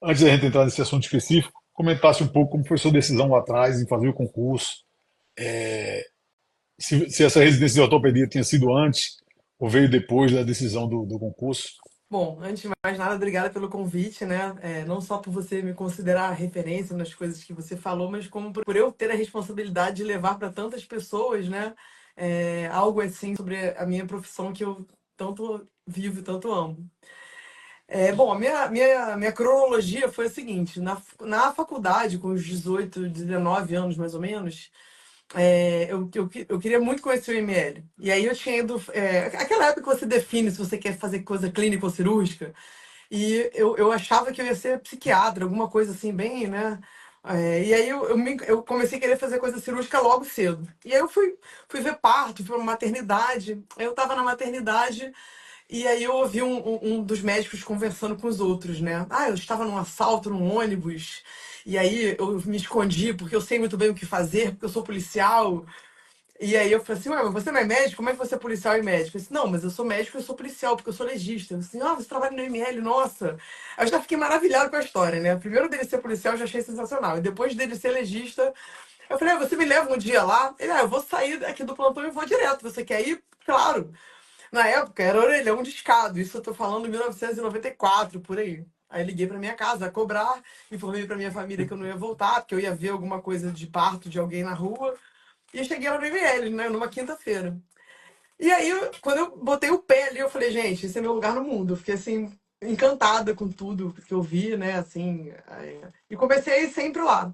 Antes da gente entrar nesse assunto específico, comentasse um pouco como foi sua decisão lá atrás em fazer o concurso, se essa residência de ortopedia tinha sido antes ou veio depois da decisão do concurso. Bom, antes de mais nada, obrigada pelo convite, né? Não só por você me considerar referência nas coisas que você falou, mas como por eu ter a responsabilidade de levar para tantas pessoas, né? Algo assim sobre a minha profissão que eu tanto vivo e tanto amo. Bom, a minha cronologia foi a seguinte: na faculdade, com os 18, 19 anos mais ou menos, eu queria muito conhecer o IML. E aí eu tinha ido. Aquela época que você define se você quer fazer coisa clínica ou cirúrgica. E eu achava que eu ia ser psiquiatra, alguma coisa assim, bem, né? E aí eu comecei a querer fazer coisa cirúrgica logo cedo. E aí fui ver parto, fui pra maternidade. Aí eu tava na maternidade e aí eu ouvi um dos médicos conversando com os outros, né? Ah, eu estava num assalto num ônibus. E aí eu me escondi porque eu sei muito bem o que fazer, porque eu sou policial. E aí eu falei assim, ué, mas você não é médico? Como é que você é policial e médico? Eu disse, não, mas eu sou médico e eu sou policial, porque eu sou legista. Eu disse, ah, você trabalha no ML, nossa. Aí eu já fiquei maravilhado com a história, né? Primeiro dele ser policial eu já achei sensacional. E depois dele ser legista, eu falei, ah, você me leva um dia lá? Ele, eu vou sair aqui do plantão e vou direto. Você quer ir? Claro. Na época era orelhão de escado, isso eu tô falando em 1994, por aí. Aí liguei pra minha casa a cobrar, informei pra minha família que eu não ia voltar, porque eu ia ver alguma coisa de parto de alguém na rua. E cheguei lá no IML, né, numa quinta-feira. E aí, quando eu botei o pé ali, eu falei, gente, esse é meu lugar no mundo. Eu fiquei, assim, encantada com tudo que eu vi, né, assim. E comecei a ir sempre lá.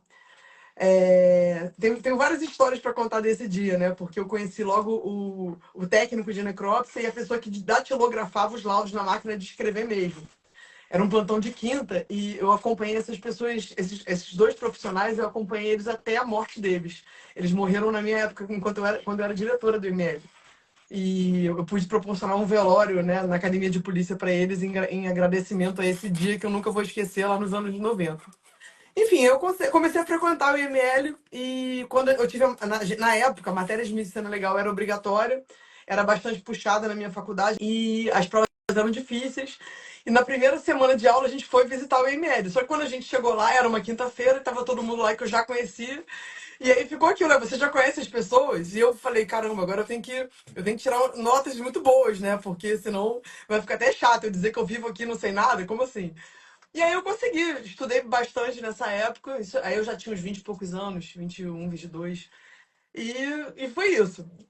Tenho várias histórias para contar desse dia, né, porque eu conheci logo o técnico de necrópsia e a pessoa que datilografava os laudos na máquina de escrever mesmo. Era um plantão de quinta e eu acompanhei essas pessoas, esses dois profissionais, eu acompanhei eles até a morte deles. Eles morreram na minha época, quando eu era diretora do IML. E eu pude proporcionar um velório, né, na academia de polícia para eles em agradecimento a esse dia que eu nunca vou esquecer lá nos anos 90. Enfim, eu comecei a frequentar o IML e quando eu tive, na época, a matéria de medicina legal era obrigatória, era bastante puxada na minha faculdade e as provas eram difíceis. E na primeira semana de aula a gente foi visitar o IML. Só que quando a gente chegou lá, era uma quinta-feira, estava todo mundo lá que eu já conhecia. E aí ficou aquilo, né? Você já conhece as pessoas? E eu falei, caramba, agora eu tenho que tirar notas muito boas, né? Porque senão vai ficar até chato eu dizer que eu vivo aqui e não sei nada. Como assim? E aí eu consegui, estudei bastante nessa época. Aí eu já tinha uns 20 e poucos anos, 21, 22. E foi isso.